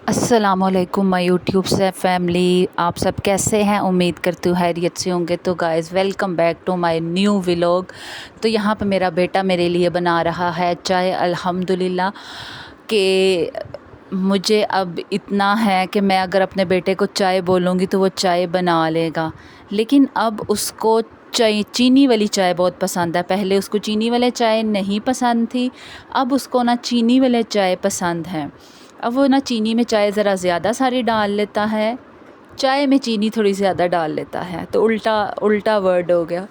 अस्सलाम वालेकुम my YouTube से फैमिली, आप सब कैसे हैं? उम्मीद करती हूँ खैरियत से होंगे। तो guys welcome back to my new vlog. तो यहाँ पे मेरा बेटा मेरे लिए बना रहा है चाय। अल्हम्दुलिल्लाह कि मुझे अब इतना है कि मैं अगर अपने बेटे को चाय बोलूँगी तो वो चाय बना लेगा, लेकिन अब उसको चाय चीनी वाली चाय बहुत पसंद है। पहले उसको चीनी वाले चाय नहीं पसंद थी, अब उसको ना चीनी वाले चाय पसंद है। अब वो ना चीनी में चाय ज़रा ज़्यादा सारी डाल लेता है, चाय में चीनी थोड़ी ज़्यादा डाल लेता है, तो उल्टा उल्टा वर्ड हो गया।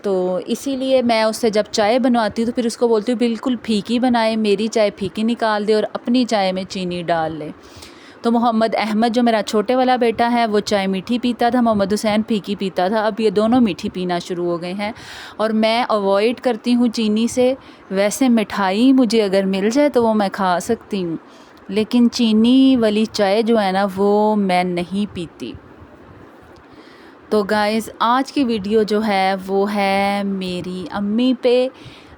तो इसीलिए मैं उससे जब चाय बनवाती हूँ तो फिर उसको बोलती हूँ बिल्कुल फीकी बनाए, मेरी चाय फीकी निकाल दे और अपनी चाय में चीनी डाल ले। तो मोहम्मद अहमद जो मेरा छोटे वाला बेटा है वो चाय मीठी पीता था, मोहम्मद हुसैन फीकी पीता था। अब ये दोनों मीठी पीना शुरू हो गए हैं और मैं अवॉइड करती हूँ चीनी से। वैसे मिठाई मुझे अगर मिल जाए तो वो मैं खा सकती हूँ, लेकिन चीनी वाली चाय जो है ना वो मैं नहीं पीती। तो गाइज़ आज की वीडियो जो है वो है मेरी अम्मी पे।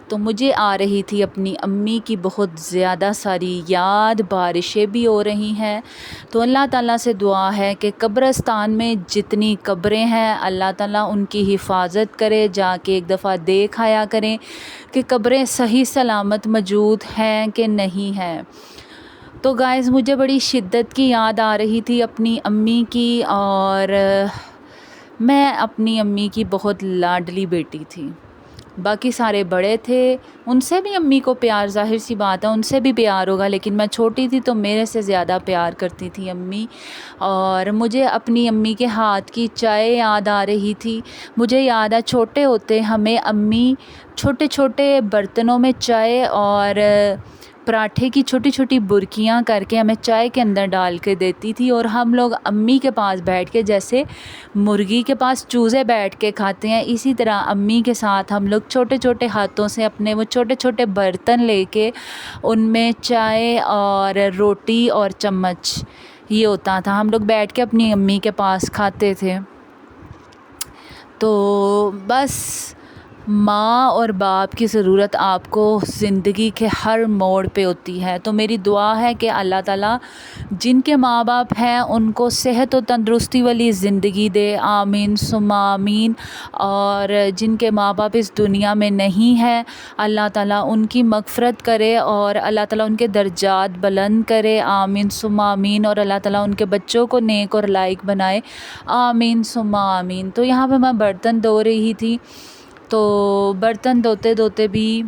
तो मुझे आ रही थी अपनी अम्मी की बहुत ज़्यादा सारी याद, बारिशें भी हो रही हैं। तो अल्लाह ताला से दुआ है कि कब्रिस्तान में जितनी कब्रें हैं अल्लाह ताला उनकी हिफाजत करे। जाके एक दफ़ा देख आया करें कि कब्रें सही सलामत मौजूद हैं कि नहीं हैं। तो गाइज़ मुझे बड़ी शिद्दत की याद आ रही थी अपनी अम्मी की, और मैं अपनी अम्मी की बहुत लाडली बेटी थी। बाकी सारे बड़े थे, उनसे भी अम्मी को प्यार, ज़ाहिर सी बात है उनसे भी प्यार होगा, लेकिन मैं छोटी थी तो मेरे से ज़्यादा प्यार करती थी अम्मी। और मुझे अपनी अम्मी के हाथ की चाय याद आ रही थी। मुझे याद है छोटे होते हमें अम्मी छोटे छोटे बर्तनों में चाय और पराठे की छोटी छोटी बुरकियां करके हमें चाय के अंदर डाल के देती थी, और हम लोग अम्मी के पास बैठ के, जैसे मुर्गी के पास चूज़े बैठ के खाते हैं, इसी तरह अम्मी के साथ हम लोग छोटे छोटे हाथों से अपने वो छोटे छोटे बर्तन लेके उनमें चाय और रोटी और चम्मच ये होता था, हम लोग बैठ के अपनी अम्मी के पास खाते थे। तो बस माँ और बाप की ज़रूरत आपको ज़िंदगी के हर मोड़ पे होती है। तो मेरी दुआ है कि अल्लाह ताला जिनके माँ बाप हैं उनको सेहत और तंदुरुस्ती वाली ज़िंदगी दे, आमीन सुम्मा आमीन। और जिनके माँ बाप इस दुनिया में नहीं हैं अल्लाह ताला उनकी मग़फ़िरत करे और अल्लाह ताला उनके दर्जात बुलंद करे, आमीन सुम्मा आमीन। और अल्लाह ताला उनके बच्चों को नेक और लायक बनाए, आमीन सुम्मा आमीन। तो यहाँ पे मैं बर्तन धो रही थी, तो बर्तन धोते धोते भी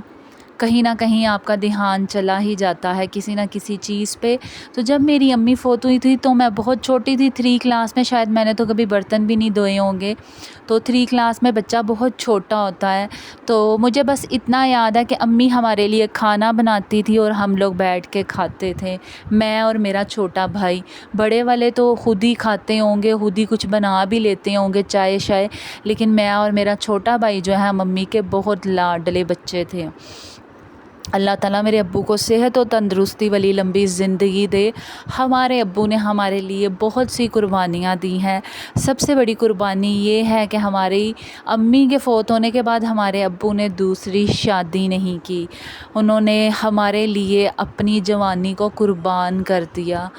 कहीं ना कहीं आपका ध्यान चला ही जाता है किसी ना किसी चीज़ पे। तो जब मेरी अम्मी फ़ौत हुई थी तो मैं बहुत छोटी थी, 3 क्लास में, शायद मैंने तो कभी बर्तन भी नहीं धोए होंगे। तो 3 क्लास में बच्चा बहुत छोटा होता है। तो मुझे बस इतना याद है कि अम्मी हमारे लिए खाना बनाती थी और हम लोग बैठ के खाते थे, मैं और मेरा छोटा भाई। बड़े वाले तो खुद ही खाते होंगे, खुद ही कुछ बना भी लेते होंगे चाय शाय, लेकिन मैं और मेरा छोटा भाई जो है मम्मी के बहुत लाडले बच्चे थे। अल्लाह ताला मेरे अब्बू को सेहत और तंदुरुस्ती वाली लंबी ज़िंदगी दे। हमारे अब्बू ने हमारे लिए बहुत सी कुर्बानियाँ दी हैं। सबसे बड़ी कुर्बानी ये है कि हमारी अम्मी के फ़ौत होने के बाद हमारे अब्बू ने दूसरी शादी नहीं की, उन्होंने हमारे लिए अपनी जवानी को कुर्बान कर दिया।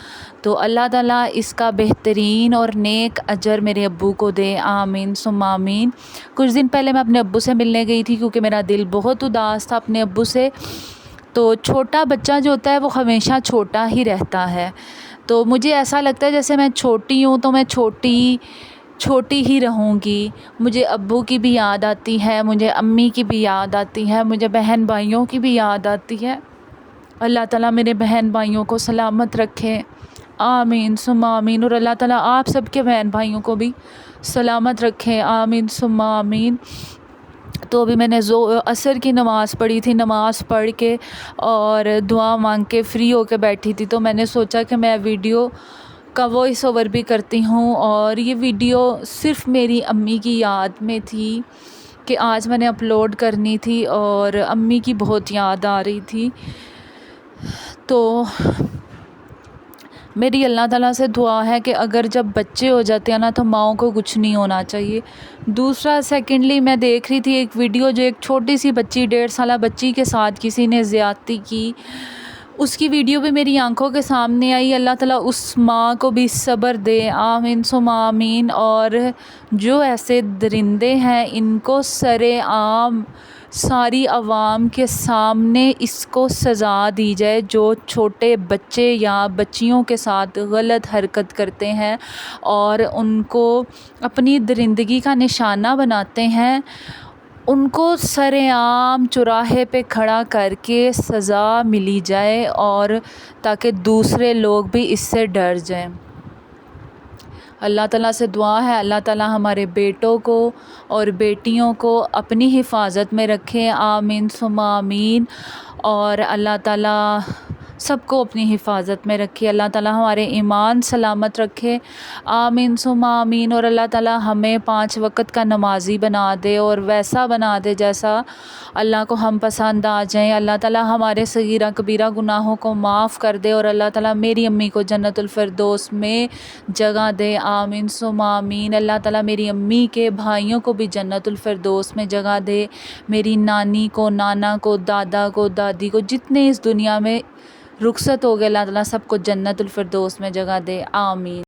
तो अल्लाह ताला इसका बेहतरीन और नेक अजर मेरे अब्बू को दे, आमीन सुम्मा आमीन। कुछ दिन पहले मैं अपने अब्बू से मिलने गई थी क्योंकि मेरा दिल बहुत उदास था अपने अब्बू से। तो छोटा बच्चा जो होता है वो हमेशा छोटा ही रहता है, तो मुझे ऐसा लगता है जैसे मैं छोटी हूँ तो मैं छोटी छोटी ही रहूँगी। मुझे अब्बू की भी याद आती है, मुझे अम्मी की भी याद आती है, मुझे बहन भाइयों की भी याद आती है। अल्लाह ताला मेरे बहन भाइयों को सलामत रखे, आमीन सुम्मा आमीन। और अल्लाह ताला आप सबके बहन भाइयों को भी सलामत रखे, आमीन सुम्मा आमीन। तो अभी मैंने असर की नमाज़ पढ़ी थी, नमाज़ पढ़ के और दुआ मांग के फ़्री होके बैठी थी, तो मैंने सोचा कि मैं वीडियो का वॉइस ओवर भी करती हूँ। और ये वीडियो सिर्फ़ मेरी अम्मी की याद में थी कि आज मैंने अपलोड करनी थी, और अम्मी की बहुत याद आ रही थी। तो मेरी अल्लाह ताला से दुआ है कि अगर जब बच्चे हो जाते हैं ना तो माँओं को कुछ नहीं होना चाहिए। दूसरा, सेकेंडली मैं देख रही थी एक वीडियो, जो एक छोटी सी बच्ची, 1.5 साल बच्ची के साथ किसी ने ज़्यादती की। اس کی ویڈیو بھی میری آنکھوں کے سامنے آئی. اللہ تعالیٰ اس ماں کو بھی صبر دے, آمین ثم آمین. اور جو ایسے درندے ہیں ان کو سرے عام ساری عوام کے سامنے اس کو سزا دی جائے, جو چھوٹے بچے یا بچیوں کے ساتھ غلط حرکت کرتے ہیں اور ان کو اپنی درندگی کا نشانہ بناتے ہیں, ان کو سر عام چوراہے پہ کھڑا کر کے سزا ملی جائے, اور تاکہ دوسرے لوگ بھی اس سے ڈر جائیں. اللہ تعالیٰ سے دعا ہے اللہ تعالیٰ ہمارے بیٹوں کو اور بیٹیوں کو اپنی حفاظت میں رکھے, آمین ثم آمین. اور اللہ تعالیٰ سب کو اپنی حفاظت میں رکھے, اللہ تعالیٰ ہمارے ایمان سلامت رکھے, آمین ثم آمین. اور اللہ تعالیٰ ہمیں 5 وقت کا نمازی بنا دے, اور ویسا بنا دے جیسا اللہ کو ہم پسند آ جائیں. اللہ تعالیٰ ہمارے صغیرہ کبیرہ گناہوں کو معاف کر دے, اور اللہ تعالیٰ میری امی کو جنت الفردوس میں جگہ دے, آمین ثم آمین. اللہ تعالیٰ میری امی کے بھائیوں کو بھی جنت الفردوس میں جگہ دے, میری نانی کو, نانا کو, دادا کو, دادی کو, جتنے اس دنیا میں رخصت ہو گئے, اللہ تعالیٰ سب کو جنت الفردوس میں جگہ دے, آمین.